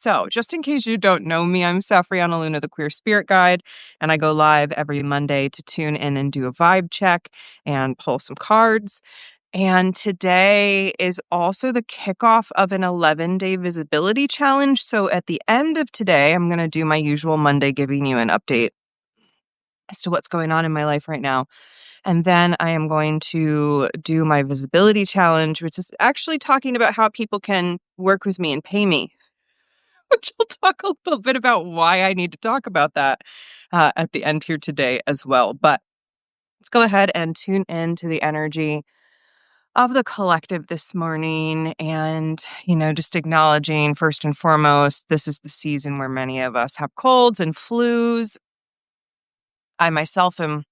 So, just in case you don't know me, I'm Safrianna Luna, the Queer Spirit Guide, and I go live every Monday to tune in and do a vibe check and pull some cards. And today is also the kickoff of an 11-day visibility challenge. So, at the end of today, I'm going to do my usual Monday, giving you an update as to what's going on in my life right now. And then I am going to do my visibility challenge, which is actually talking about how people can work with me and pay me, which I'll talk a little bit about why I need to talk about that at the end here today as well. But let's go ahead and tune in to the energy of the collective this morning. And, just acknowledging first and foremost, this is the season where many of us have colds and flus. I myself am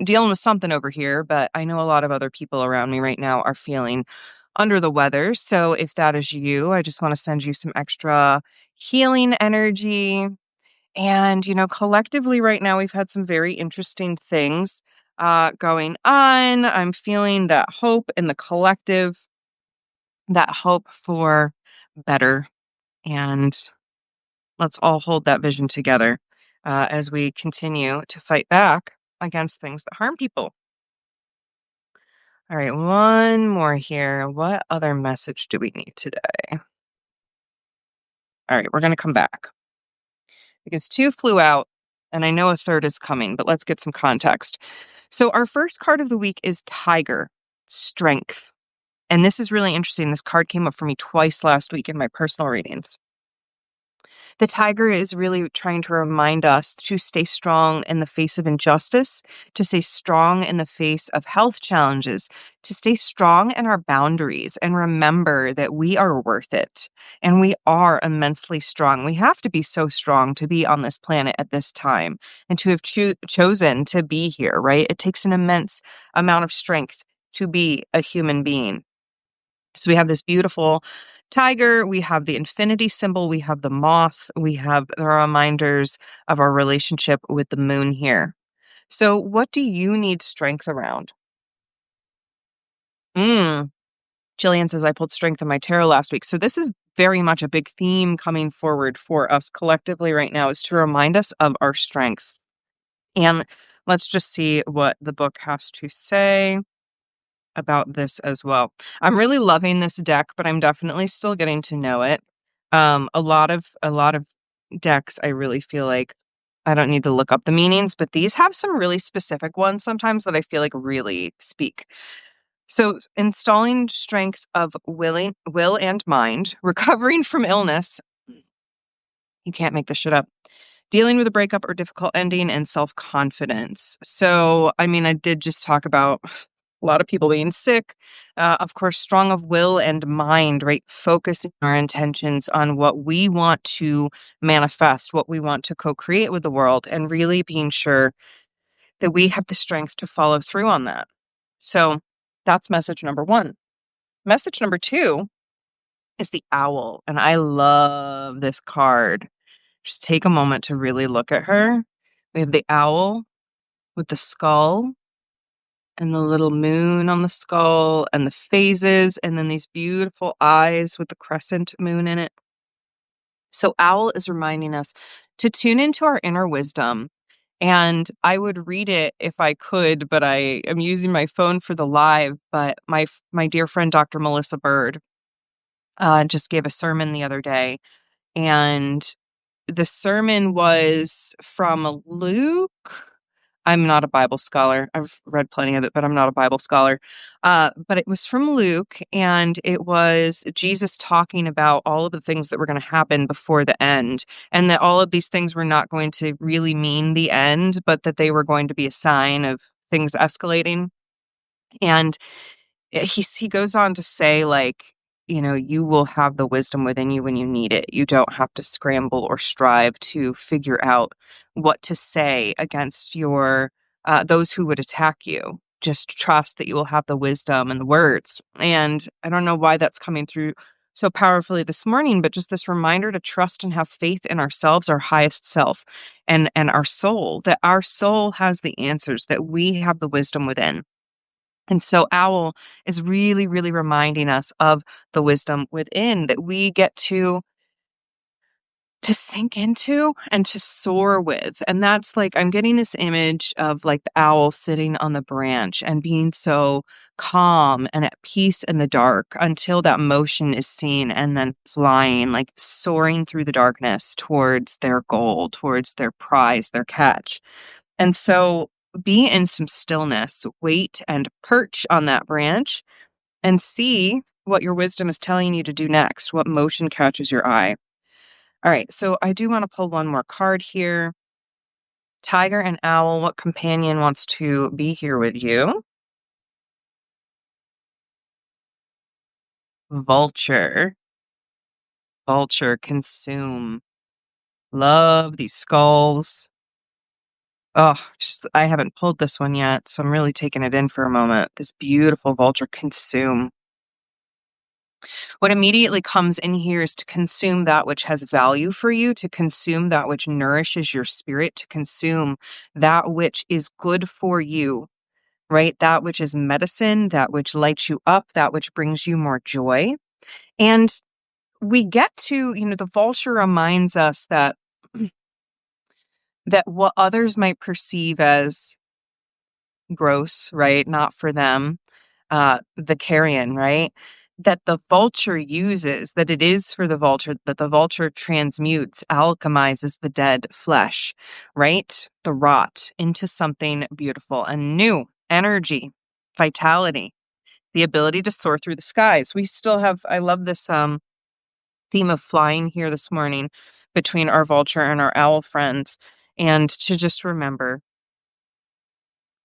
dealing with something over here, but I know a lot of other people around me right now are feeling under the weather. So if that is you, I just want to send you some extra healing energy. And, collectively right now, we've had some very interesting things going on. I'm feeling that hope in the collective, that hope for better. And let's all hold that vision together as we continue to fight back against things that harm people. All right, one more here. What other message do we need today? All right, we're going to come back because two flew out and I know a third is coming, but let's get some context. So, our first card of the week is Tiger, Strength. And this is really interesting. This card came up for me twice last week in my personal readings. The tiger is really trying to remind us to stay strong in the face of injustice, to stay strong in the face of health challenges, to stay strong in our boundaries and remember that we are worth it and we are immensely strong. We have to be so strong to be on this planet at this time and to have chosen to be here, right? It takes an immense amount of strength to be a human being. So we have this beautiful tiger, we have the infinity symbol, we have the moth, we have the reminders of our relationship with the moon here. So what do you need strength around? Jillian says, I pulled strength in my tarot last week. So this is very much a big theme coming forward for us collectively right now, is to remind us of our strength. And let's just see what the book has to say about this as well. I'm really loving this deck, but I'm definitely still getting to know it. A lot of decks, I really feel like I don't need to look up the meanings, but these have some really specific ones sometimes that I feel like really speak. So, installing strength of will and mind, recovering from illness. You can't make this shit up. Dealing with a breakup or difficult ending, and self-confidence. So, I did just talk about a lot of people being sick. Of course, strong of will and mind, right? Focusing our intentions on what we want to manifest, what we want to co-create with the world, and really being sure that we have the strength to follow through on that. So that's message number one. Message number two is the owl. And I love this card. Just take a moment to really look at her. We have the owl with the skull and the little moon on the skull and the phases, and then these beautiful eyes with the crescent moon in it. So owl is reminding us to tune into our inner wisdom. And I would read it if I could, but I am using my phone for the live. But my dear friend, Dr. Melissa Bird, just gave a sermon the other day. And the sermon was from Luke. I'm not a Bible scholar. I've read plenty of it, but I'm not a Bible scholar. But it was from Luke, and it was Jesus talking about all of the things that were going to happen before the end, and that all of these things were not going to really mean the end, but that they were going to be a sign of things escalating. And he goes on to say, like, you will have the wisdom within you when you need it. You don't have to scramble or strive to figure out what to say against your those who would attack you. Just trust that you will have the wisdom and the words. And I don't know why that's coming through so powerfully this morning, but just this reminder to trust and have faith in ourselves, our highest self, and our soul, that our soul has the answers, that we have the wisdom within. And so owl is really, really reminding us of the wisdom within, that we get to to sink into and to soar with. And that's like, I'm getting this image of like the owl sitting on the branch and being so calm and at peace in the dark until that motion is seen and then flying, like soaring through the darkness towards their goal, towards their prize, their catch. And so be in some stillness, wait and perch on that branch and see what your wisdom is telling you to do next, what motion catches your eye. All right, so I do want to pull one more card here. Tiger and owl, what companion wants to be here with you? Vulture. Vulture, consume. Love these skulls. Oh, just I haven't pulled this one yet, so I'm really taking it in for a moment. This beautiful vulture, consume. What immediately comes in here is to consume that which has value for you, to consume that which nourishes your spirit, to consume that which is good for you, right? That which is medicine, that which lights you up, that which brings you more joy. And we get to, the vulture reminds us that that what others might perceive as gross, right? Not for them, the carrion, right? That the vulture uses, that it is for the vulture, that the vulture transmutes, alchemizes the dead flesh, right? The rot into something beautiful and new, energy, vitality, the ability to soar through the skies. We still have, I love this theme of flying here this morning between our vulture and our owl friends, and to just remember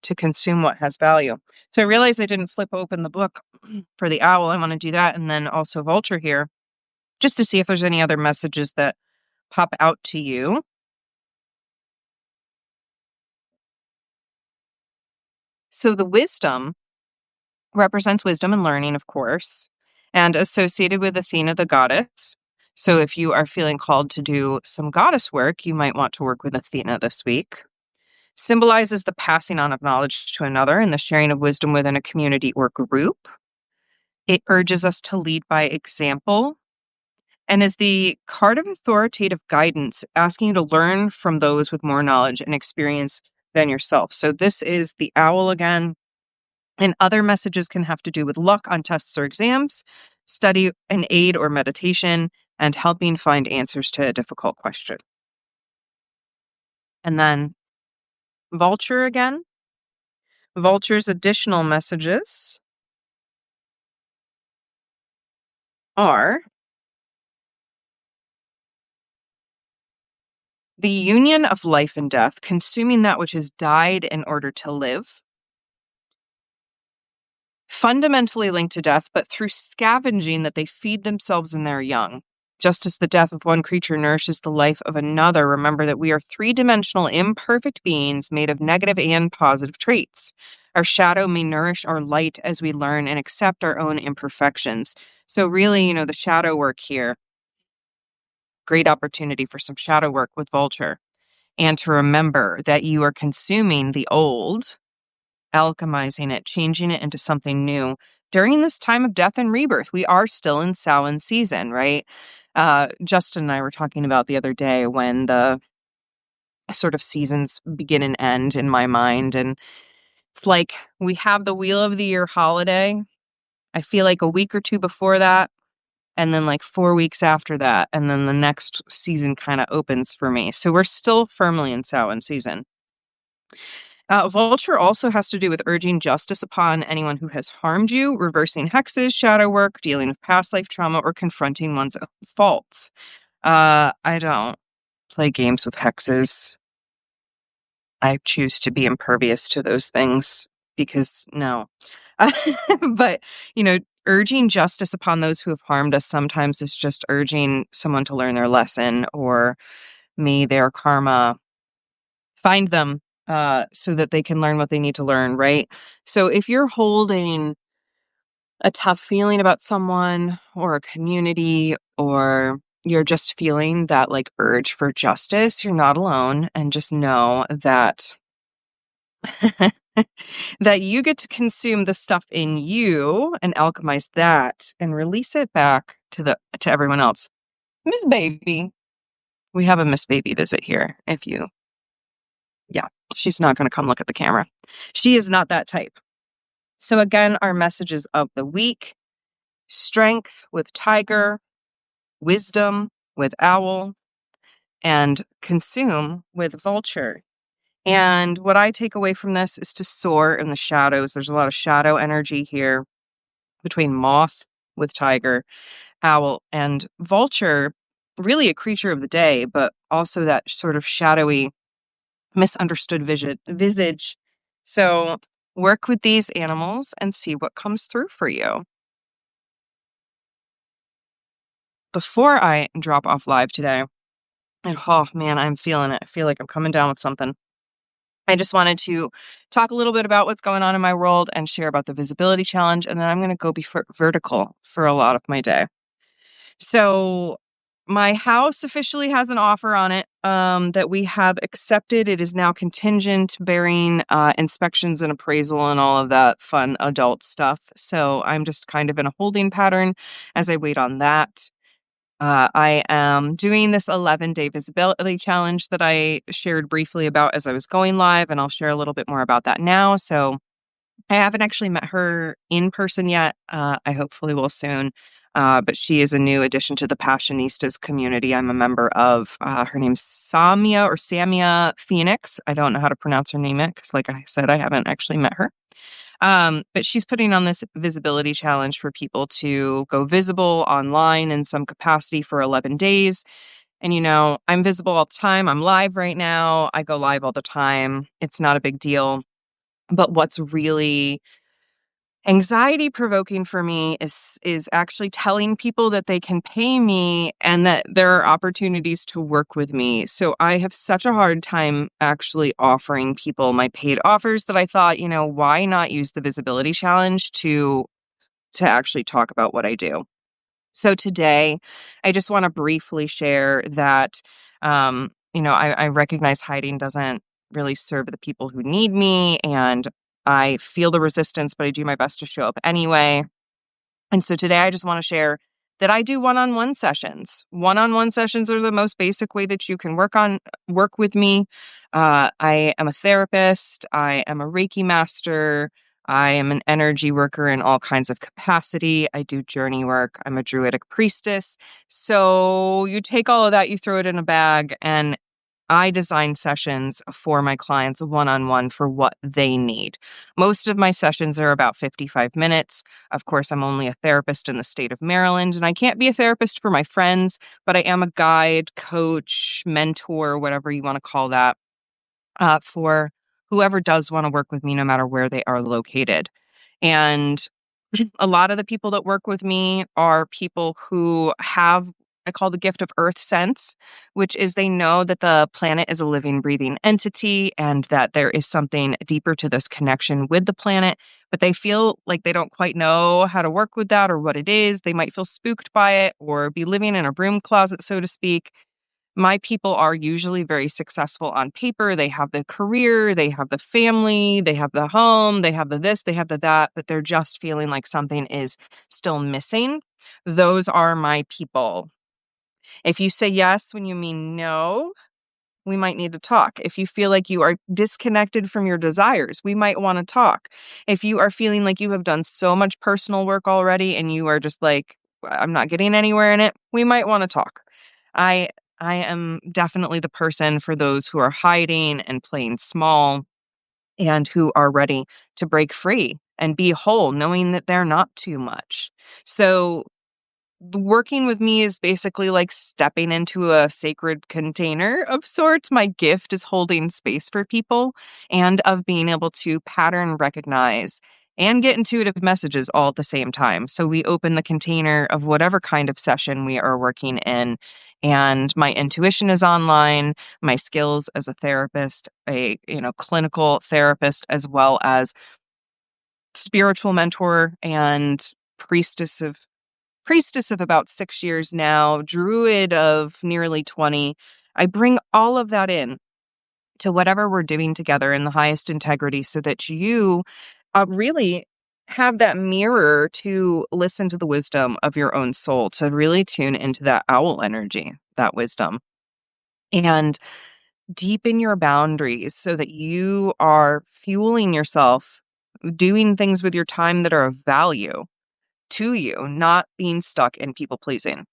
to consume what has value. So I realized I didn't flip open the book for the owl. I want to do that. And then also vulture here, just to see if there's any other messages that pop out to you. So the wisdom represents wisdom and learning, of course, and associated with Athena, the goddess. So if you are feeling called to do some goddess work, you might want to work with Athena this week. Symbolizes the passing on of knowledge to another and the sharing of wisdom within a community or group. It urges us to lead by example and is the card of authoritative guidance, asking you to learn from those with more knowledge and experience than yourself. So this is the owl again. And other messages can have to do with luck on tests or exams, study and aid or meditation, and helping find answers to a difficult question. And then vulture again. Vulture's additional messages are the union of life and death, consuming that which has died in order to live. Fundamentally linked to death, but through scavenging that they feed themselves and their young. Just as the death of one creature nourishes the life of another, remember that we are three-dimensional, imperfect beings made of negative and positive traits. Our shadow may nourish our light as we learn and accept our own imperfections. So really, the shadow work here, great opportunity for some shadow work with Vulture. And to remember that you are consuming the old, alchemizing it, changing it into something new during this time of death and rebirth. We are still in Samhain season, right? Justin and I were talking about the other day when the sort of seasons begin and end in my mind. And it's like we have the Wheel of the Year holiday. I feel like a week or two before that, and then like 4 weeks after that, and then the next season kind of opens for me. So we're still firmly in Samhain season. Vulture also has to do with urging justice upon anyone who has harmed you, reversing hexes, shadow work, dealing with past life trauma, or confronting one's own faults. I don't play games with hexes. I choose to be impervious to those things because no. But, urging justice upon those who have harmed us sometimes is just urging someone to learn their lesson, or may their karma find them so that they can learn what they need to learn, right? So if you're holding a tough feeling about someone or a community, or you're just feeling that like urge for justice, you're not alone. And just know that that you get to consume the stuff in you and alchemize that and release it back to everyone else. Miss Baby, We have a Miss Baby visit here. Yeah, she's not going to come look at the camera. She is not that type. So again, our messages of the week: strength with tiger, wisdom with owl, and consume with vulture. And what I take away from this is to soar in the shadows. There's a lot of shadow energy here between moth with tiger, owl, and vulture, really a creature of the day, but also that sort of shadowy, misunderstood visage. So work with these animals and see what comes through for you. Before I drop off live today, and oh man, I'm feeling it. I feel like I'm coming down with something. I just wanted to talk a little bit about what's going on in my world and share about the visibility challenge. And then I'm going to go be vertical for a lot of my day. So my house officially has an offer on it that we have accepted. It is now contingent, bearing inspections and appraisal and all of that fun adult stuff. So I'm just kind of in a holding pattern as I wait on that. I am doing this 11-day visibility challenge that I shared briefly about as I was going live, and I'll share a little bit more about that now. So I haven't actually met her in person yet. I hopefully will soon. But she is a new addition to the Passionistas community I'm a member of. Her name's Samia Phoenix. I don't know how to pronounce her name yet because, like I said, I haven't actually met her. But she's putting on this visibility challenge for people to go visible online in some capacity for 11 days. And, I'm visible all the time. I'm live right now. I go live all the time. It's not a big deal. But what's really anxiety provoking for me is actually telling people that they can pay me and that there are opportunities to work with me. So I have such a hard time actually offering people my paid offers that I thought, why not use the visibility challenge to actually talk about what I do. So today, I just want to briefly share that, I recognize hiding doesn't really serve the people who need me, and I feel the resistance, but I do my best to show up anyway. And so today I just want to share that I do one-on-one sessions. One-on-one sessions are the most basic way that you can work with me. I am a therapist. I am a Reiki master. I am an energy worker in all kinds of capacity. I do journey work. I'm a druidic priestess. So you take all of that, you throw it in a bag, and I design sessions for my clients one-on-one for what they need. Most of my sessions are about 55 minutes. Of course, I'm only a therapist in the state of Maryland, and I can't be a therapist for my friends, but I am a guide, coach, mentor, whatever you want to call that, for whoever does want to work with me, no matter where they are located. And a lot of the people that work with me are people who have, I call the gift of earth sense, which is they know that the planet is a living, breathing entity and that there is something deeper to this connection with the planet, but they feel like they don't quite know how to work with that or what it is. They might feel spooked by it or be living in a broom closet, so to speak. My people are usually very successful on paper. They have the career, they have the family, they have the home, they have the this, they have the that, but they're just feeling like something is still missing. Those are my people. If you say yes when you mean no, we might need to talk. If you feel like you are disconnected from your desires, we might want to talk. If you are feeling like you have done so much personal work already and you are just like, I'm not getting anywhere in it, we might want to talk. I I am definitely the person for those who are hiding and playing small and who are ready to break free and be whole, knowing that they're not too much. So working with me is basically like stepping into a sacred container of sorts. My gift is holding space for people and of being able to pattern recognize and get intuitive messages all at the same time. So we open the container of whatever kind of session we are working in, and my intuition is online, my skills as a therapist, a clinical therapist, as well as spiritual mentor and priestess of about 6 years now, druid of nearly 20. I bring all of that in to whatever we're doing together in the highest integrity so that you really have that mirror to listen to the wisdom of your own soul, to really tune into that owl energy, that wisdom. and deepen your boundaries so that you are fueling yourself, doing things with your time that are of value to you, not being stuck in people pleasing.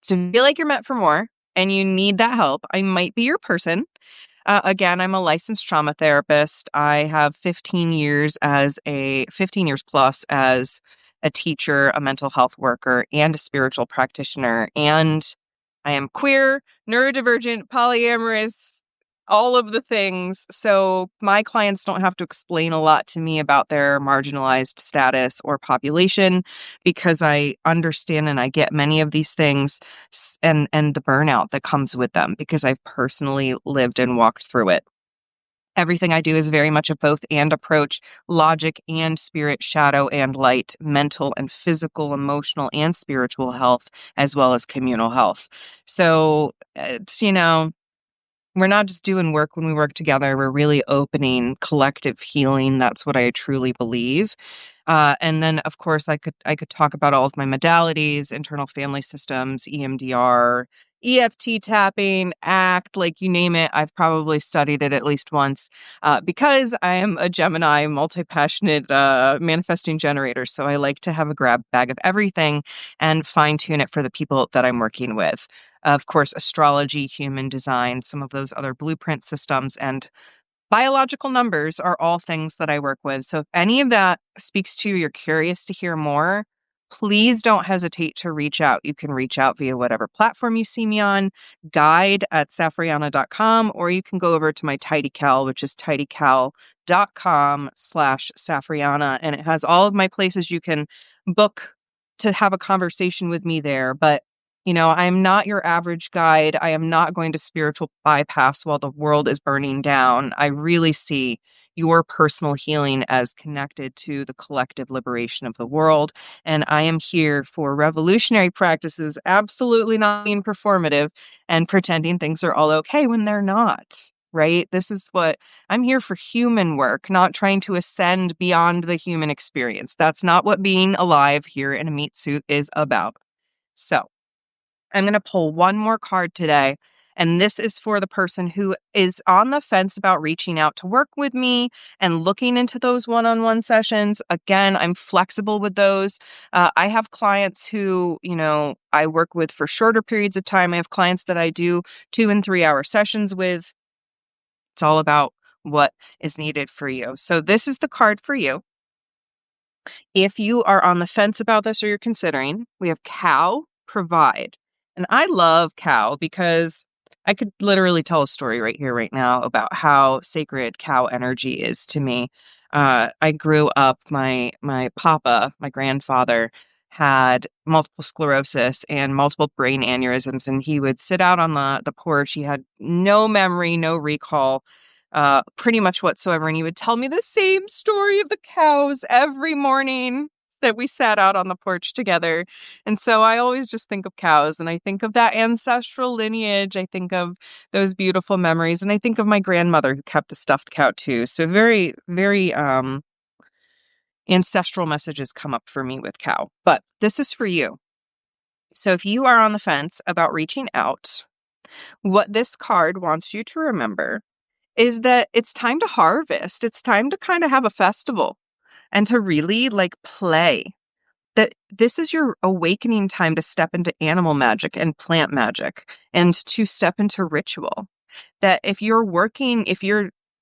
So if you feel like you're meant for more and you need that help, I might be your person. Again, I'm a licensed trauma therapist. I have 15 years plus as a teacher, a mental health worker, and a spiritual practitioner. And I am queer, neurodivergent, polyamorous, all of the things. So my clients don't have to explain a lot to me about their marginalized status or population because I understand and I get many of these things and the burnout that comes with them because I've personally lived and walked through it. Everything I do is very much a both and approach, logic and spirit, shadow and light, mental and physical, emotional and spiritual health, as well as communal health. So it's, we're not just doing work when we work together. We're really opening collective healing. That's what I truly believe. And then, of course, I could talk about all of my modalities, internal family systems, EMDR, EFT tapping, ACT, like you name it. I've probably studied it at least once because I am a Gemini, multi-passionate manifesting generator. So I like to have a grab bag of everything and fine tune it for the people that I'm working with. Of course, astrology, human design, some of those other blueprint systems, and biological numbers are all things that I work with. So if any of that speaks to you, you're curious to hear more, please don't hesitate to reach out. You can reach out via whatever platform you see me on, guide@safrianna.com, or you can go over to my TidyCal, which is tidycal.com/Safrianna. And it has all of my places you can book to have a conversation with me there. But I'm not your average guide. I am not going to spiritual bypass while the world is burning down. I really see your personal healing as connected to the collective liberation of the world. And I am here for revolutionary practices, absolutely not being performative and pretending things are all okay when they're not. Right? This is what I'm here for: human work, not trying to ascend beyond the human experience. That's not what being alive here in a meat suit is about. So, I'm going to pull one more card today. And this is for the person who is on the fence about reaching out to work with me and looking into those one-on-one sessions. Again, I'm flexible with those. I have clients who, I work with for shorter periods of time. I have clients that I do 2 and 3 hour sessions with. It's all about what is needed for you. So this is the card for you. If you are on the fence about this or you're considering, we have cow, provide. And I love cow because I could literally tell a story right here, right now about how sacred cow energy is to me. I grew up, my papa, my grandfather, had multiple sclerosis and multiple brain aneurysms, and he would sit out on the porch. He had no memory, no recall, pretty much whatsoever. And he would tell me the same story of the cows every morning that we sat out on the porch together. And so I always just think of cows and I think of that ancestral lineage. I think of those beautiful memories. And I think of my grandmother who kept a stuffed cow too. So very, very ancestral messages come up for me with cow. But this is for you. So if you are on the fence about reaching out, what this card wants you to remember is that it's time to harvest. It's time to kind of have a festival and to really play. That this is your awakening time to step into animal magic and plant magic and to step into ritual. That if you're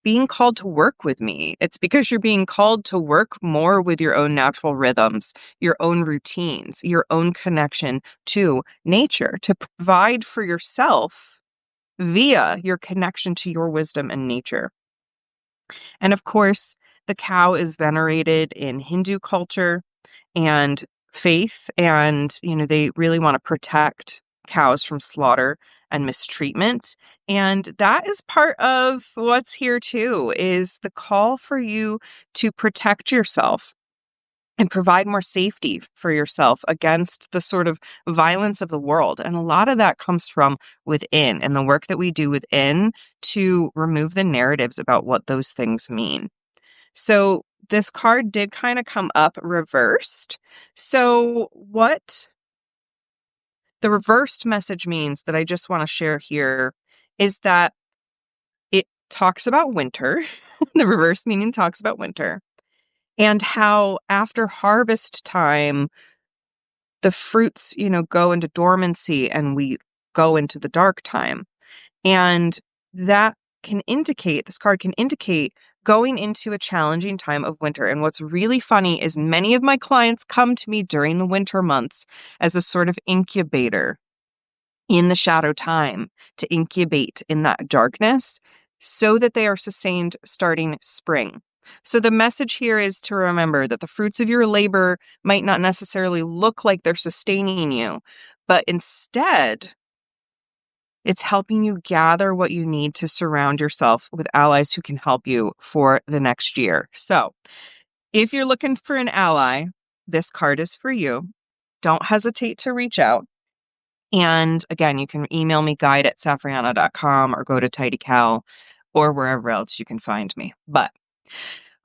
being called to work with me, it's because you're being called to work more with your own natural rhythms, your own routines, your own connection to nature, to provide for yourself via your connection to your wisdom and nature. And of course, the cow is venerated in Hindu culture and faith. And, they really want to protect cows from slaughter and mistreatment. And that is part of what's here too, is the call for you to protect yourself and provide more safety for yourself against the sort of violence of the world. And a lot of that comes from within and the work that we do within to remove the narratives about what those things mean. So this card did kind of come up reversed. So what the reversed message means that I just want to share here is that it talks about winter. The reverse meaning talks about winter and how after harvest time, the fruits, go into dormancy and we go into the dark time. And that this card can indicate going into a challenging time of winter. And what's really funny is many of my clients come to me during the winter months as a sort of incubator in the shadow time to incubate in that darkness so that they are sustained starting spring. So the message here is to remember that the fruits of your labor might not necessarily look like they're sustaining you, but instead, it's helping you gather what you need to surround yourself with allies who can help you for the next year. So if you're looking for an ally, this card is for you. Don't hesitate to reach out. And again, you can email me guide@safrianna.com or go to Tidy Cow or wherever else you can find me. But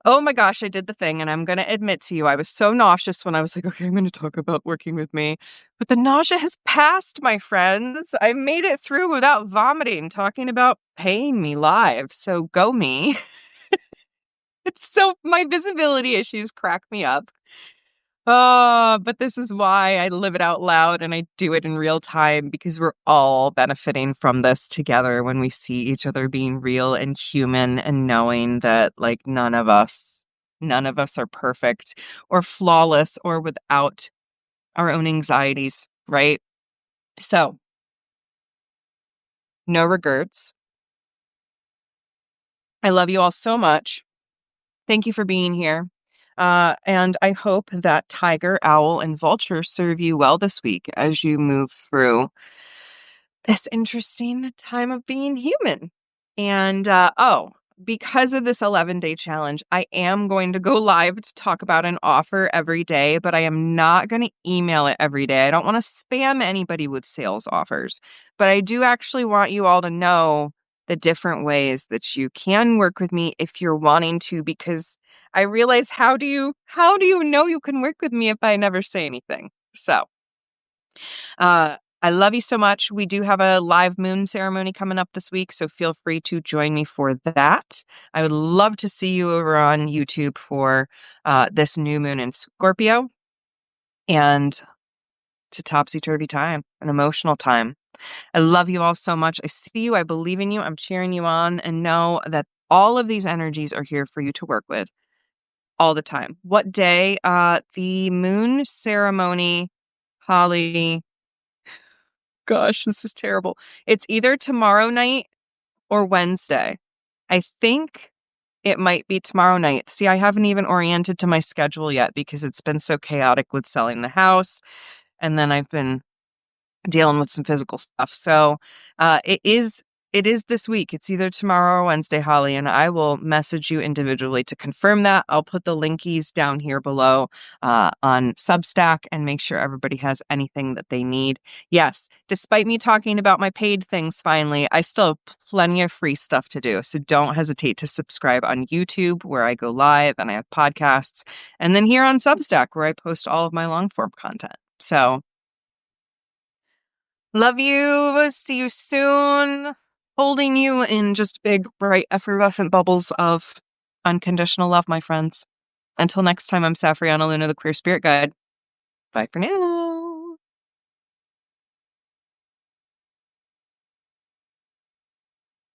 oh my gosh, I did the thing. And I'm going to admit to you, I was so nauseous when I was like, okay, I'm going to talk about working with me. But the nausea has passed, my friends. I made it through without vomiting, talking about paying me live. So go me. My visibility issues crack me up. Oh, but this is why I live it out loud and I do it in real time because we're all benefiting from this together when we see each other being real and human and knowing that like none of us are perfect or flawless or without our own anxieties, right? So, no regrets. I love you all so much. Thank you for being here. And I hope that tiger, owl, and vulture serve you well this week as you move through this interesting time of being human. And because of this 11-day challenge, I am going to go live to talk about an offer every day, but I am not going to email it every day. I don't want to spam anybody with sales offers, but I do actually want you all to know the different ways that you can work with me if you're wanting to, because I realize how do you know you can work with me if I never say anything? So, I love you so much. We do have a live moon ceremony coming up this week, so feel free to join me for that. I would love to see you over on YouTube for this new moon in Scorpio. And it's a topsy-turvy time, an emotional time. I love you all so much. I see you. I believe in you. I'm cheering you on. And know that all of these energies are here for you to work with all the time. What day? The moon ceremony, Holly. Gosh, this is terrible. It's either tomorrow night or Wednesday. I think it might be tomorrow night. See, I haven't even oriented to my schedule yet because it's been so chaotic with selling the house. And then I've been dealing with some physical stuff. So it is this week. It's either tomorrow or Wednesday, Holly, and I will message you individually to confirm that. I'll put the linkies down here below on Substack and make sure everybody has anything that they need. Yes, despite me talking about my paid things finally, I still have plenty of free stuff to do. So don't hesitate to subscribe on YouTube where I go live and I have podcasts. And then here on Substack where I post all of my long form content. So love you. See you soon. Holding you in just big, bright, effervescent bubbles of unconditional love, my friends. Until next time, I'm Safrianna Luna, the Queer Spirit Guide. Bye for now.